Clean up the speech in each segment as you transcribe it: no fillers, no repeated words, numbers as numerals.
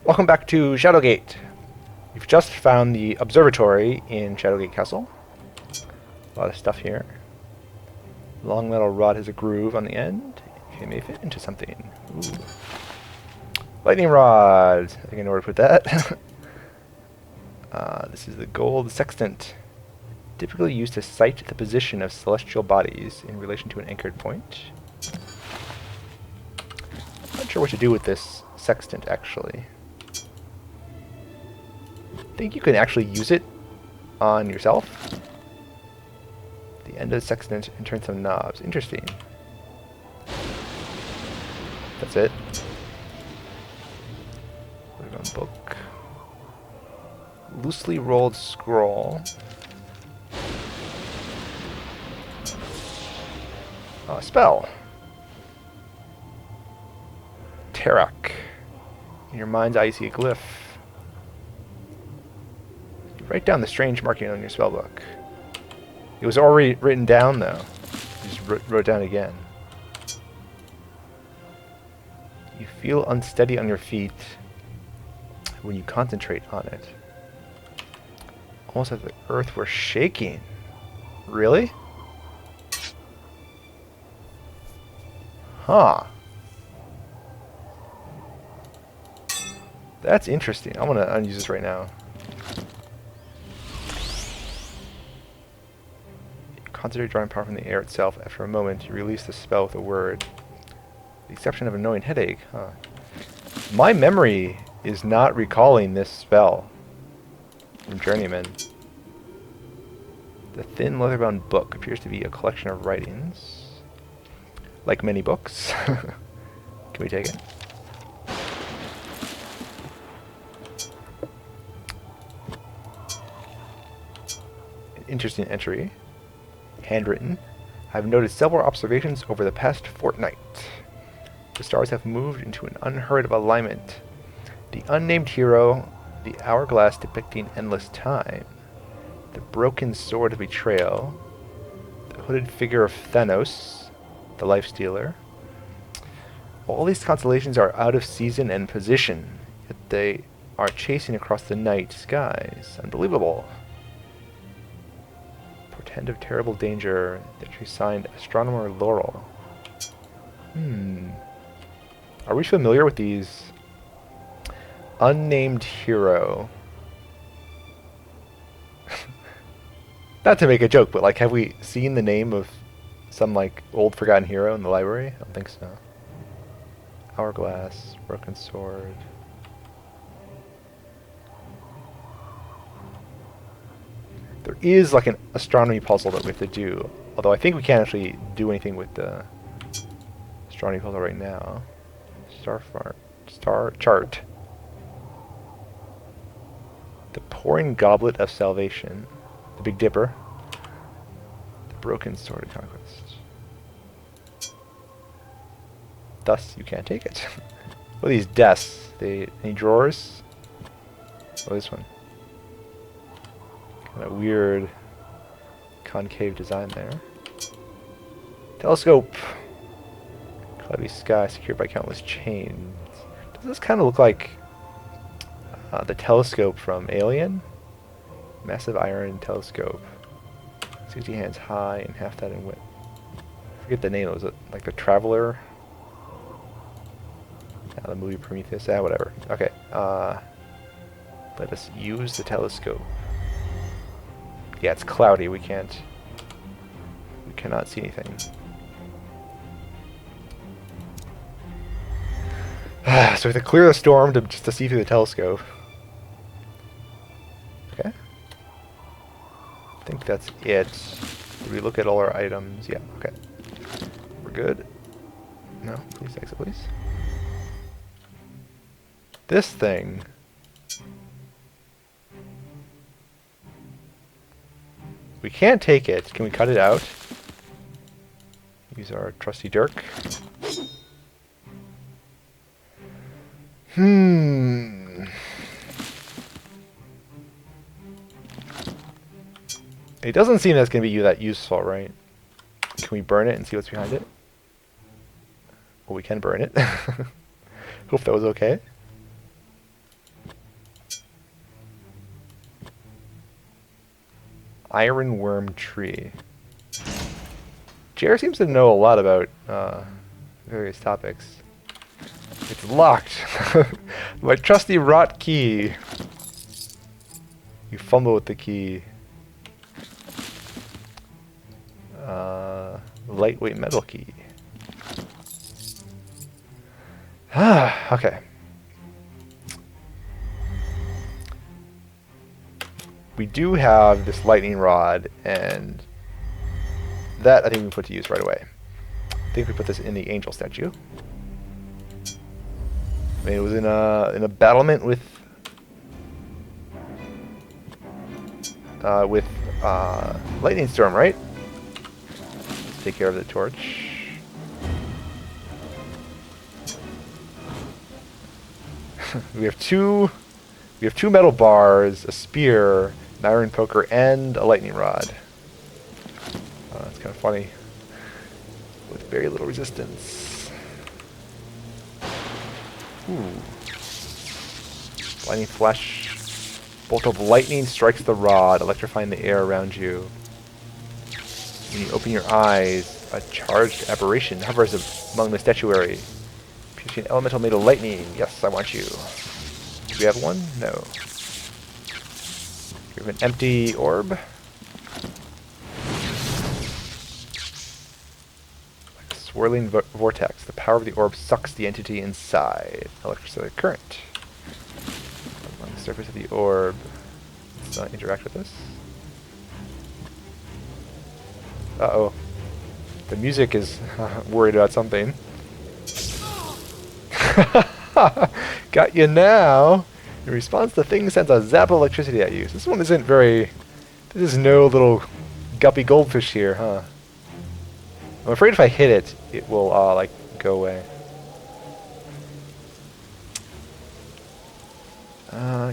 Welcome back to Shadowgate. We've just found the observatory in Shadowgate Castle. A lot of stuff here. Long metal rod has a groove on the end. It may fit into something. Ooh. Lightning rod. I think I know where to put that. This is the gold sextant. Typically used to sight the position of celestial bodies in relation to an anchored point. Not sure what to do with this sextant, actually. I think you can actually use it on yourself. The end of the sextant and turn some knobs. Interesting. That's it. Put it on book. Loosely rolled scroll. Spell. Tarak. In your mind's eye, you see a glyph. You write down the strange marking on your spellbook. It was already written down, though. You just wrote it down again. You feel unsteady on your feet when you concentrate on it. Almost as if the earth were shaking. Really? Huh. That's interesting. I'm gonna unuse this right now. You concentrate drawing power from the air itself. After a moment, you release the spell with a word. With the exception of an annoying headache, huh? My memory is not recalling this spell from Journeyman. The thin leather-bound book appears to be a collection of writings. Like many books. Can we take it? An interesting entry. Handwritten. I've noted several observations over the past fortnight. The stars have moved into an unheard of alignment. The unnamed hero, the hourglass depicting endless time, the broken sword of betrayal, the hooded figure of Thanos, the life stealer. All these constellations are out of season and position, yet they are chasing across the night skies. Unbelievable. Portend of terrible danger. The entry signed Astronomer Laurel. Are we familiar with these? Unnamed hero. Not to make a joke, but like, have we seen the name of some like old forgotten hero in the library? I don't think so. Hourglass, broken sword. There is like an astronomy puzzle that we have to do, although I think we can't actually do anything with the astronomy puzzle right now. Star chart. The pouring goblet of salvation. The Big Dipper. The broken sword of conquest. Thus, you can't take it. What are these desks? Any drawers? Oh, this one. Kind of weird concave design there. Telescope. Cloudy sky secured by countless chains. Does this kind of look like the telescope from Alien? Massive iron telescope. 60 hands high and half that in width. I forget the name. Was it like the Traveler? Yeah, the movie Prometheus. Whatever. Okay. Let us use the telescope. Yeah, it's cloudy. We cannot see anything. So we have to clear the storm just to see through the telescope. Okay. I think that's it. Did we look at all our items? Yeah, okay. We're good. No, please exit, please. This thing. We can't take it. Can we cut it out? Use our trusty dirk. It doesn't seem that's going to be that useful, right? Can we burn it and see what's behind it? Well, we can burn it. Hope that was okay. iron worm tree. JR seems to know a lot about various topics. It's locked. My trusty rot key. You fumble with the key. Lightweight metal key. Okay. We do have this lightning rod, and that I think we put to use right away. I think we put this in the angel statue. I mean, it was in a battlement with lightning storm, right? Let's take care of the torch. we have two metal bars, a spear, an iron poker, and a lightning rod. It's kind of funny. With very little resistance. Ooh. Lightning flash. Bolt of lightning strikes the rod, electrifying the air around you. When you open your eyes, a charged aberration hovers among the statuary. Piercing elemental made of lightning. Yes, I want you. Do we have one? No. We have an empty orb. Like a swirling vortex. The power of the orb sucks the entity inside. Electrostatic current. On the surface of the orb. Let's not interact with this. Uh-oh. The music is worried about something. Got you now. In response, the thing sends a zap of electricity at you. This one isn't very... This is no little guppy goldfish here, huh? I'm afraid if I hit it, it will, like, go away.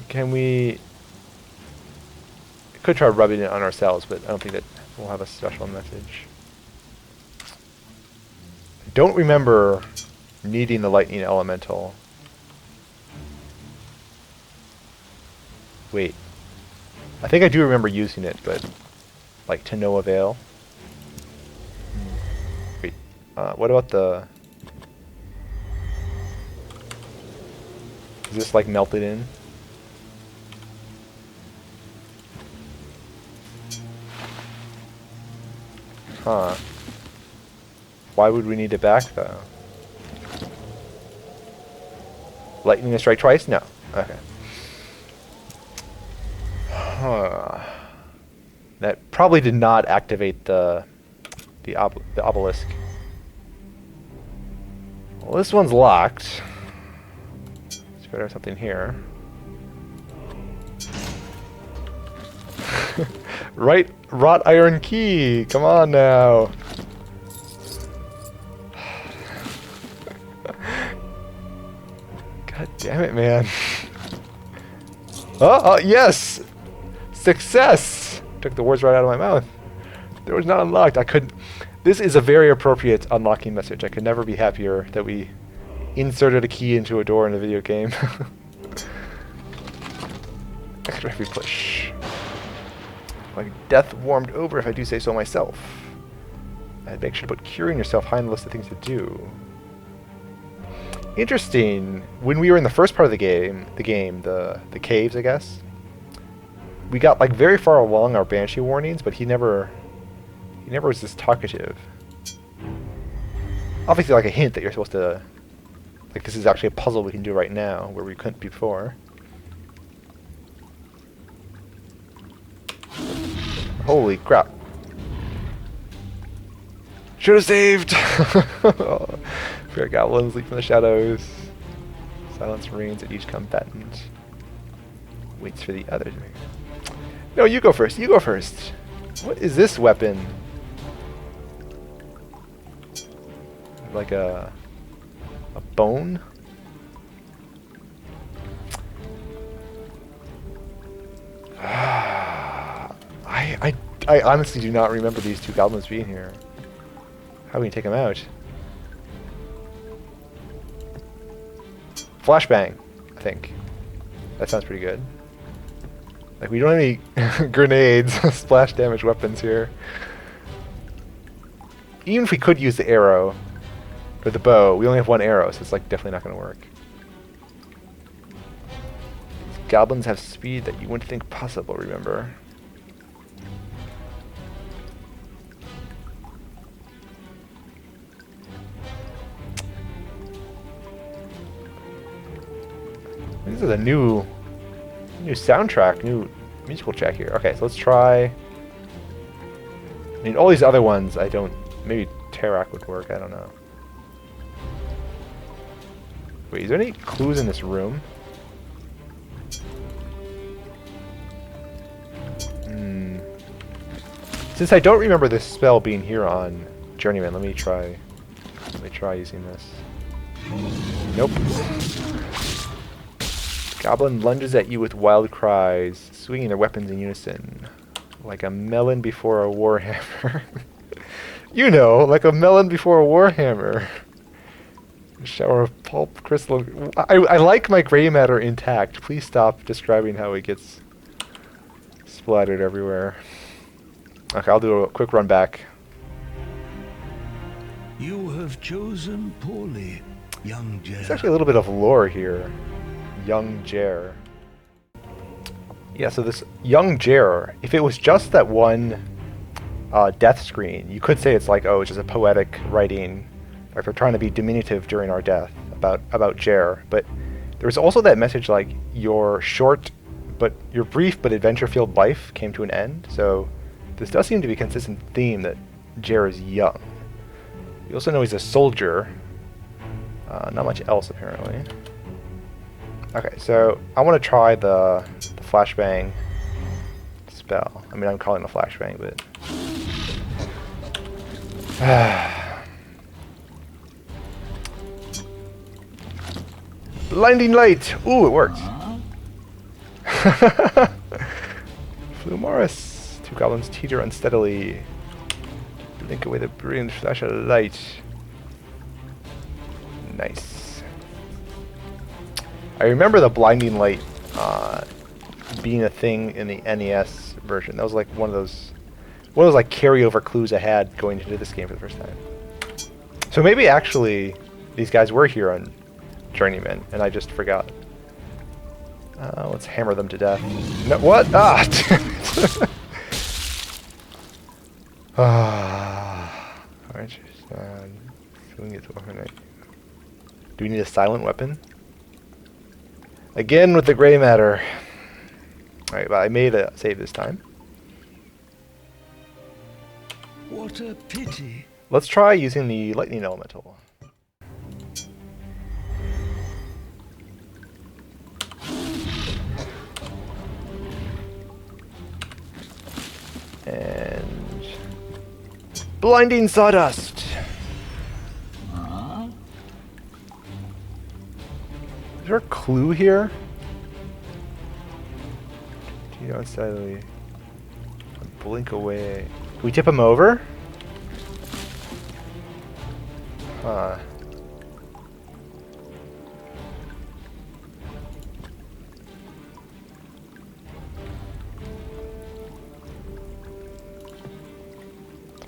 Can we... Could try rubbing it on ourselves, but I don't think that we'll have a special message. I don't remember needing the lightning elemental. Wait. I think I do remember using it, but like to no avail. Wait. What about the... Is this like melted in? Huh. Why would we need it back though? Lightning to strike twice? No. Okay. That probably did not activate the obelisk. Well, this one's locked. Let's better have something here. Right, wrought iron key. Come on now. God damn it, man. Oh, yes! Success! Took the words right out of my mouth. It was not unlocked. I couldn't... This is a very appropriate unlocking message. I could never be happier that we inserted a key into a door in a video game. Extra heavy push. Like death warmed over, if I do say so myself. I'd make sure to put curing yourself high on the list of things to do. Interesting. When we were in the first part of the the caves, I guess, we got like very far along our banshee warnings, but he never was this talkative. Obviously, like a hint that you're supposed to, like, this is actually a puzzle we can do right now where we couldn't before. Holy crap! Should have saved. Fair goblins leap from the shadows. Silence reigns at each combatant. Waits for the other. No, you go first. You go first. What is this weapon? Like a bone? I honestly do not remember these two goblins being here. How can we take them out? Flashbang, I think. That sounds pretty good. Like, we don't have any grenades, splash damage weapons here. Even if we could use the arrow, or the bow, we only have one arrow, so it's like definitely not going to work. These goblins have speed that you wouldn't think possible, remember? This is a new soundtrack, new musical track here. Okay, so let's try. I mean, all these other ones, I don't. Maybe Tarak would work. I don't know. Wait, is there any clues in this room? Since I don't remember this spell being here on Journeyman, let me try using this. Nope. Goblin lunges at you with wild cries, swinging their weapons in unison. Like a melon before a warhammer. You know, like a melon before a warhammer. A shower of pulp crystal. I like my gray matter intact. Please stop describing how it gets splattered everywhere. Okay, I'll do a quick run back. You have chosen poorly, young Jer. There's actually a little bit of lore here. Young Jer. Yeah, so this young Jer, if it was just that one death screen, you could say it's like, oh, it's just a poetic writing, like they're trying to be diminutive during our death about Jer. But there was also that message like your brief but adventure-filled life came to an end. So this does seem to be a consistent theme that Jer is young. You also know he's a soldier. Not much else apparently. Okay, so I want to try the flashbang spell. I mean, I'm calling it a flashbang, but blinding light. Ooh, it worked. Flumaris. Two goblins teeter unsteadily. Blink away the brilliant flash of light. Nice. I remember the blinding light being a thing in the NES version. That was like one of those like carryover clues I had going into this game for the first time. So maybe actually these guys were here on Journeyman and I just forgot. Let's hammer them to death. No, what? Ah! Alright, do we need a silent weapon? Again with the gray matter. Alright, but I made a save this time. What a pity. Let's try using the lightning elemental. And blinding sawdust. Is there a clue here? You know, steadily. Blink away. Can we tip him over? Huh.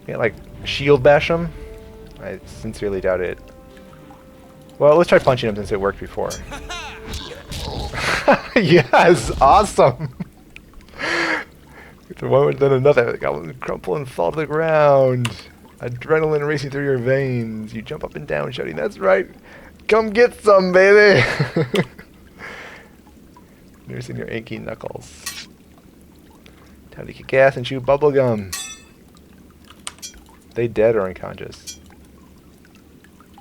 Can't like shield bash him? I sincerely doubt it. Well, let's try punching him since it worked before. Yes, awesome. One then another. Goblins crumple and fall to the ground. Adrenaline racing through your veins. You jump up and down, shouting, "That's right! Come get some, baby!" Nursing your inky knuckles. Time to kick ass and chew bubblegum. They dead or unconscious?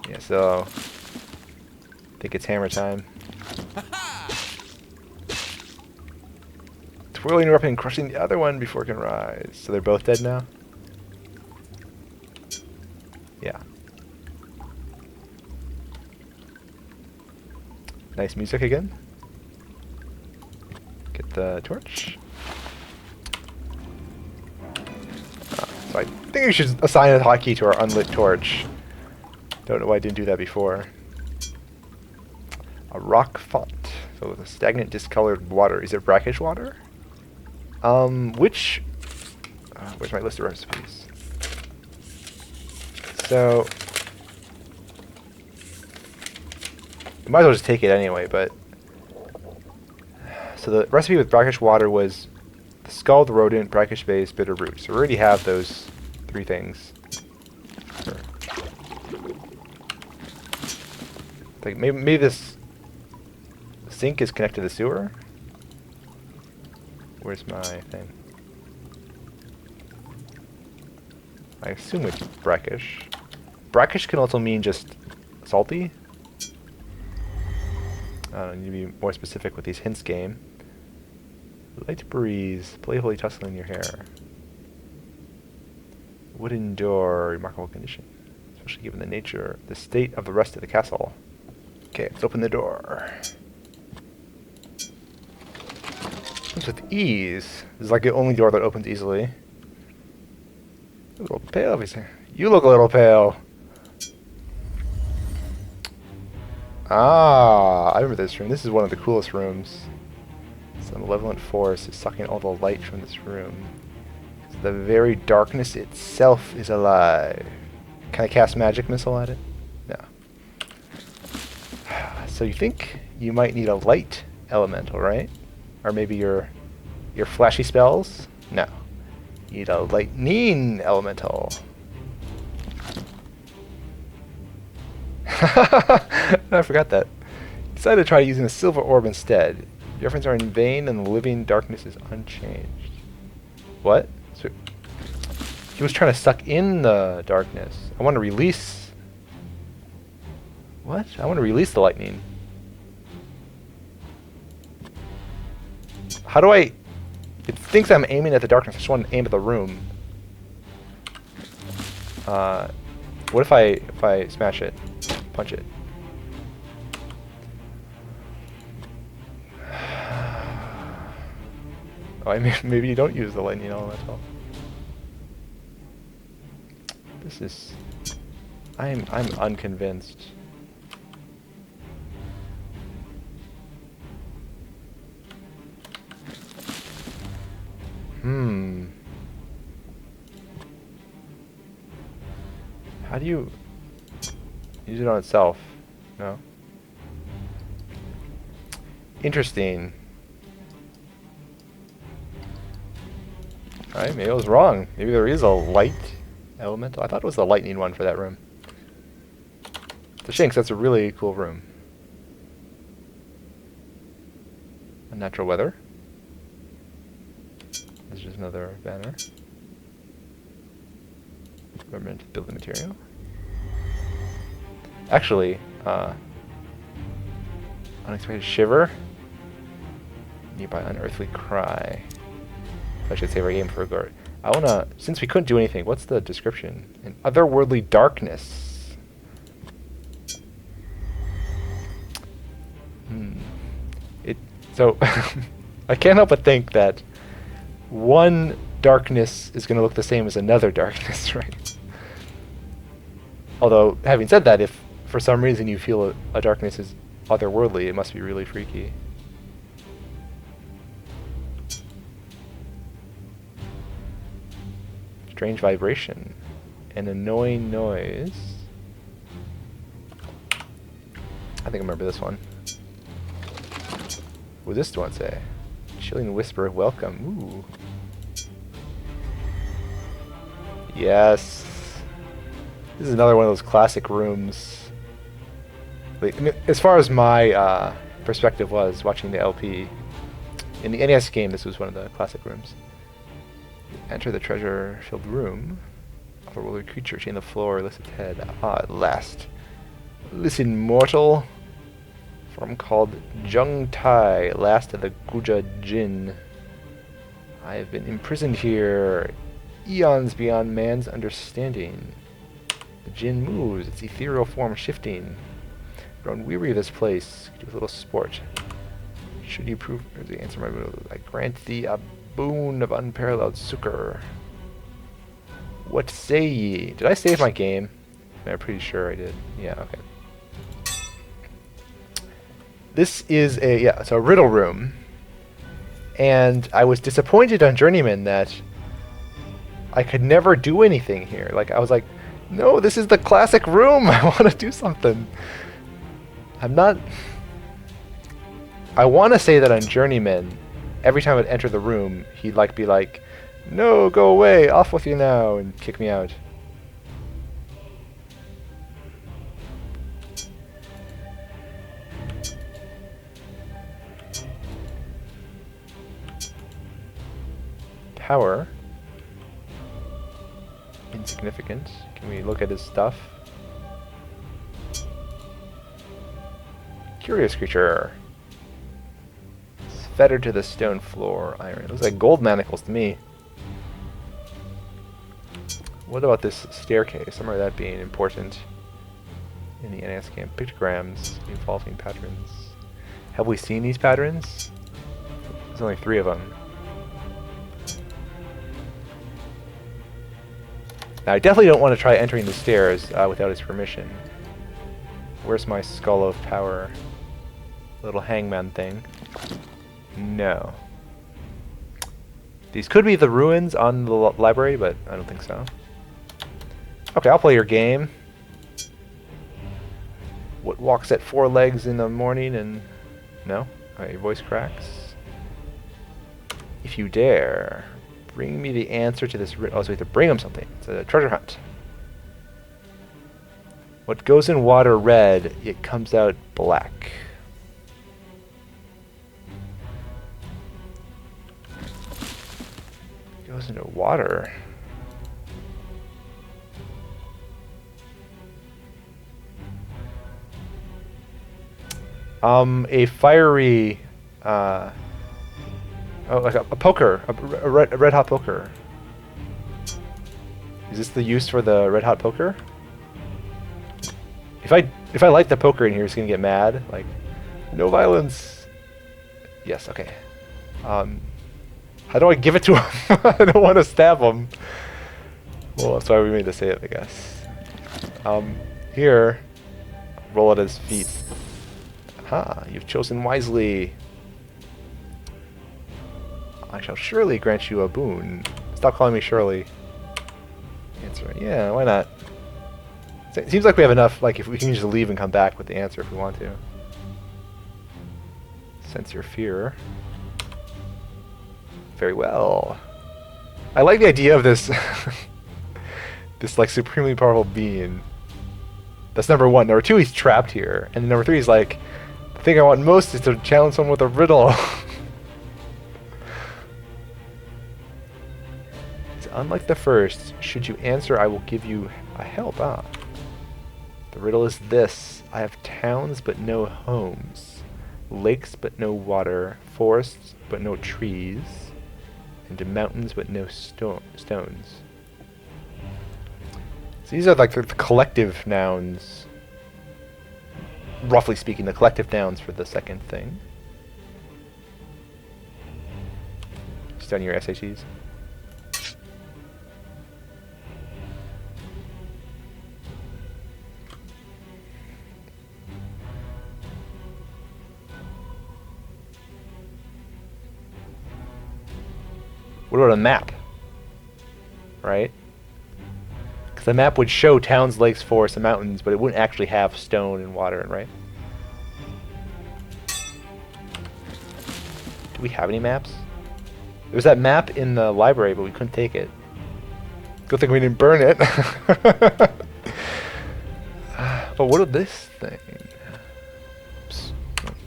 Yeah, so I think it's hammer time. Twirling her up and crushing the other one before it can rise. So they're both dead now? Yeah. Nice music again. Get the torch. So I think we should assign a hotkey to our unlit torch. Don't know why I didn't do that before. A rock font. So with a stagnant discolored water. Is it brackish water? Which... where's my list of recipes? So... you might as well just take it anyway, but... So the recipe with brackish water was the skull, the rodent, brackish base, bitter root. So we already have those 3 things. Like maybe this sink is connected to the sewer? Where's my thing? I assume it's brackish. Brackish can also mean just salty. I don't know, you need to be more specific with these hints game. Light breeze, playfully tussling your hair. Wooden door, remarkable condition. Especially given the nature, the state of the rest of the castle. Okay, let's open the door. Opens with ease. This is like the only door that opens easily. A little pale, obviously. You look a little pale. Ah, I remember this room. This is one of the coolest rooms. Some malevolent force is sucking all the light from this room. The very darkness itself is alive. Can I cast magic missile at it? No. So you think you might need a light elemental, right? Or maybe your flashy spells? No. You need a lightning elemental. I forgot that. Decided to try using a silver orb instead. Your efforts are in vain and the living darkness is unchanged. What? So he was trying to suck in the darkness. I want to release... What? I want to release the lightning. How do I... It thinks I'm aiming at the darkness. I just want to aim at the room. What if I smash it? Punch it. Oh, I mean, maybe you don't use the lightning elemental. This is... I'm unconvinced. How do you use it on itself? No? Interesting. Alright, maybe I was wrong. Maybe there is a light elemental. I thought it was the lightning one for that room. It's a shame because that's a really cool room. Unnatural weather. This is just another banner. Permanent building material. Actually, unexpected shiver. Nearby unearthly cry. I should save our game for a guard. I wanna, since we couldn't do anything, what's the description? An otherworldly darkness. So, I can't help but think that one darkness is gonna look the same as another darkness, right? Although, having said that, if for some reason you feel a darkness is otherworldly, it must be really freaky. Strange vibration. An annoying noise. I think I remember this one. What does this one say? Chilling whisper of welcome. Ooh. Yes. This is another one of those classic rooms. Like, I mean, as far as my perspective was watching the LP, in the NES game, this was one of the classic rooms. Enter the treasure-filled room. Otherworldly creature chained the floor, lifts its head. Ah, at last. Listen, mortal. Form called Jung Tai, last of the Guja Jin. I have been imprisoned here, eons beyond man's understanding. The Jin moves, its ethereal form shifting. Grown weary of this place, do a little sport. Should you prove to answer my move, I grant thee a boon of unparalleled succor. What say ye? Did I save my game? I'm pretty sure I did. Yeah, okay. This is a, yeah, it's a riddle room. And I was disappointed on Journeyman that I could never do anything here. Like, I was like, no, this is the classic room. I want to do something. I'm not... I want to say that on Journeyman, every time I'd enter the room, he'd like be like, no, go away, off with you now, and kick me out. Power. Insignificant. Can we look at his stuff? Curious creature. It's fettered to the stone floor. Iron. Looks like gold manacles to me. What about this staircase? I remember that being important in the NES game. Pictograms, evolving patterns. Have we seen these patterns? There's only 3 of them. Now, I definitely don't want to try entering the stairs without his permission. Where's my skull of power? Little hangman thing. No. These could be the ruins on the library, but I don't think so. Okay, I'll play your game. What walks at 4 legs in the morning and... No? Alright, your voice cracks. If you dare... Bring me the answer to this... Oh, so we have to bring him something. It's a treasure hunt. What goes in water red, it comes out black. It goes into water. A fiery... Oh, like a poker, a red hot poker. Is this the use for the red hot poker? If I light the poker in here, he's gonna get mad. Like, no violence. Yes, okay. How do I give it to him? I don't want to stab him. Well, that's why we made to say it, I guess. Here, roll at his feet. Aha, you've chosen wisely. I shall surely grant you a boon. Stop calling me Shirley. Answer. Yeah, why not? It seems like we have enough, like, if we can just leave and come back with the answer if we want to. Sense your fear. Very well. I like the idea of this, this, like, supremely powerful being. That's number 1. Number 2, he's trapped here. And number 3, he's like, the thing I want most is to challenge someone with a riddle. Unlike the first, should you answer, I will give you a help. Ah. The riddle is this. I have towns but no homes, lakes but no water, forests but no trees, and mountains but no stones. So these are like the collective nouns, roughly speaking, the collective nouns for the second thing. Just on your SATs. What about a map? Right? Because the map would show towns, lakes, forests, and mountains, but it wouldn't actually have stone and water, right? Do we have any maps? There was that map in the library, but we couldn't take it. Good thing we didn't burn it. But what is this thing? Oops.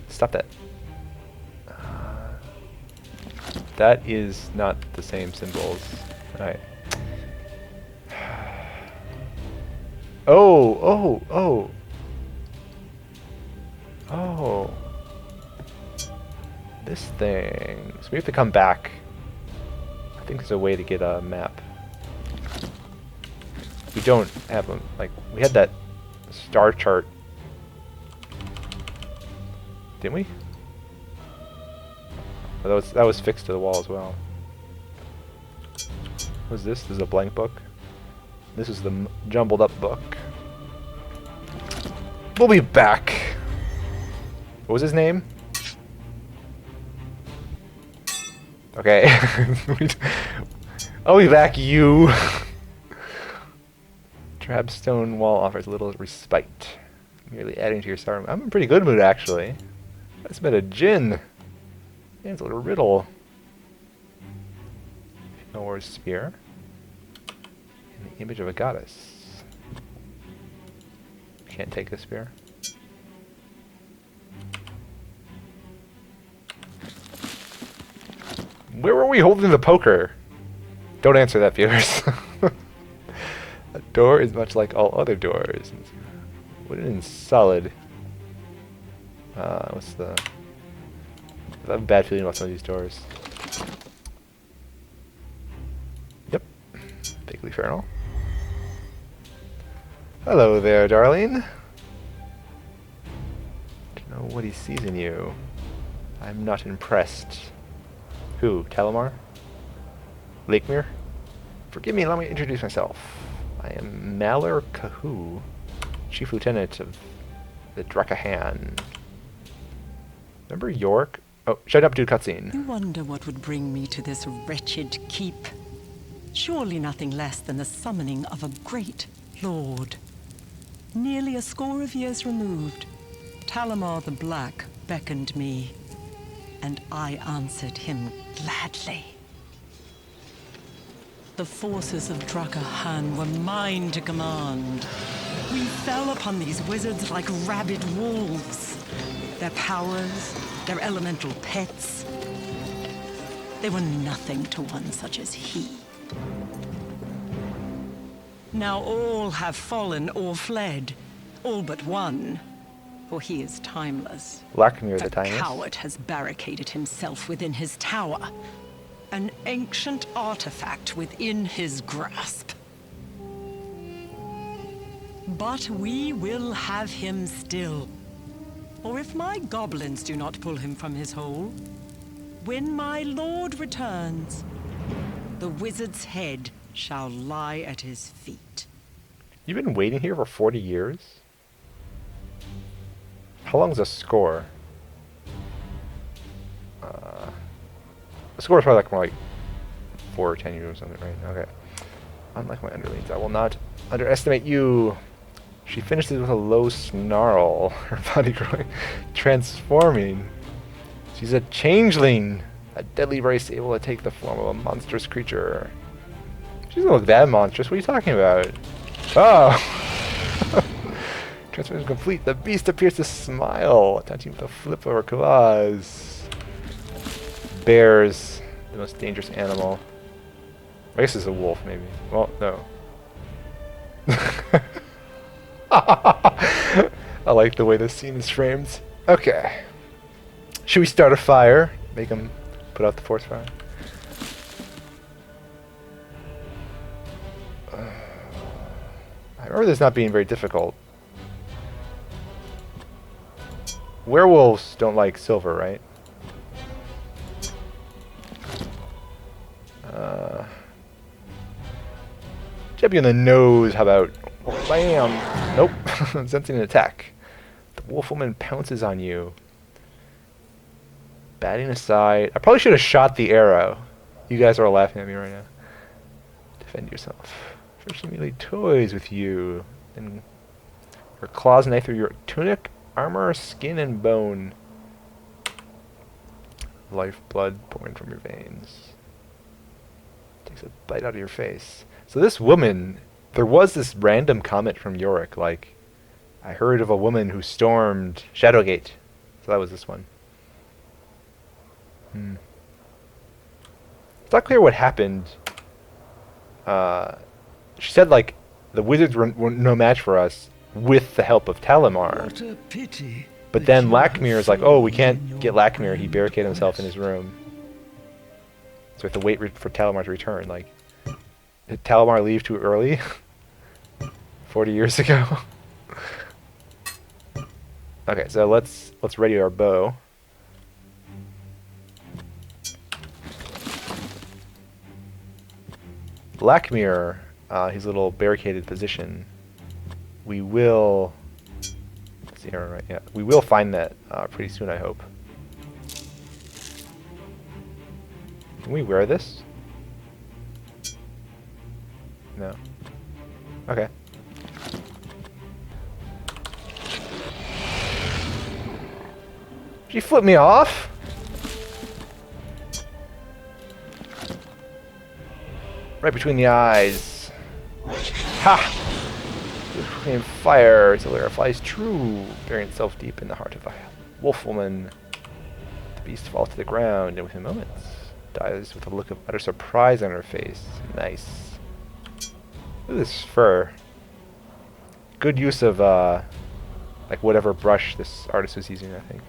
Stop that. That is not the same symbols. Alright. Oh. This thing. So we have to come back. I think there's a way to get a map. We don't have them. Like, we had that star chart. Didn't we? Oh, that was fixed to the wall as well. What's this? This is a blank book. This is the jumbled up book. We'll be back. What was his name? Okay. I'll be back, you. Trapstone wall offers little respite. Merely adding to your star. I'm in pretty good mood, actually. That's been a gin. And it's a little riddle. Nor's spear. And the image of a goddess. Can't take the spear. Where were we holding the poker? Don't answer that, viewers. A door is much like all other doors. Wooden and solid. What's the... I have a bad feeling about some of these doors. Yep. Bigly Fernal. Hello there, darling. Don't know what he sees in you. I'm not impressed. Who? Talamar? Lakemere? Forgive me, allow me to introduce myself. I am Malor Kahoo, Chief Lieutenant of the Drakahan. Remember York? Oh, shut up, dude, cutscene. You wonder what would bring me to this wretched keep. Surely nothing less than the summoning of a great lord. Nearly a score of years removed, Talamar the Black beckoned me, and I answered him gladly. The forces of Drakahan were mine to command. We fell upon these wizards like rabid wolves. Their powers, their elemental pets, they were nothing to one such as he. Now all have fallen or fled, all but one, for he is timeless. Lakemere the The Timeless. coward has barricaded himself within his tower, an ancient artifact within his grasp. But we will have him still. Or if my goblins do not pull him from his hole, when my lord returns, the wizard's head shall lie at his feet. You've been waiting here for 40 years? How long's a score? A score is probably like more like 4 or 10 years or something, right? Okay. Unlike my underlings, I will not underestimate you. She finishes with a low snarl, her body growing, transforming. She's a changeling, a deadly race able to take the form of a monstrous creature. She doesn't look that monstrous. What are you talking about? Oh! Transformation complete. The beast appears to smile, attaching with a flip of her claws. Bears, the most dangerous animal. I guess it's a wolf, maybe. Well, no. I like the way this scene is framed. Okay. Should we start a fire? Make him put out the forest fire? I remember this not being very difficult. Werewolves don't like silver, right? Jab you in the nose, how about? Bam! Nope. Sensing an attack. The wolf woman pounces on you. Batting aside. I probably should have shot the arrow. You guys are all laughing at me right now. Defend yourself. First she merely toys with you. Then her claws knife through your tunic, armor, skin, and bone. Lifeblood pouring from your veins. Takes a bite out of your face. So this woman, there was this random comment from Yorick, like, I heard of a woman who stormed Shadowgate. So that was this one. It's not clear what happened. She said, like, the wizards were no match for us with the help of Talamar. What a pity. But then Lakemere is like, oh, we can't get Lakemere. He barricaded himself in his room. So we have to wait for Talamar to return. Like, did Talamar leave too early? 40 years ago? Okay, so let's ready our bow. Lakemere, his little barricaded position. We will... Let's see here, right? Yeah, we will find that pretty soon, I hope. Can we wear this? No. Okay. Did you flip me off? Right between the eyes. Ha! In fire, Zolera flies true, burying itself deep in the heart of a wolf woman. The beast falls to the ground, and within moments, dies with a look of utter surprise on her face. Nice. Look at this fur. Good use of, like whatever brush this artist was using, I think.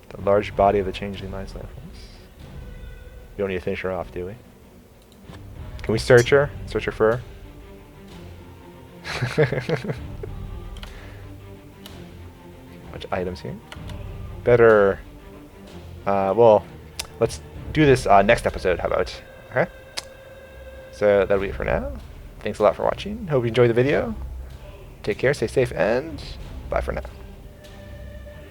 The large body of the changeling lies lifeless. We don't need to finish her off, do we? Can we search her? Search her fur? Bunch of items here. Better. Well, let's do this next episode. How about? Okay. So that'll be it for now. Thanks a lot for watching. Hope you enjoyed the video. Take care, stay safe, and bye for now.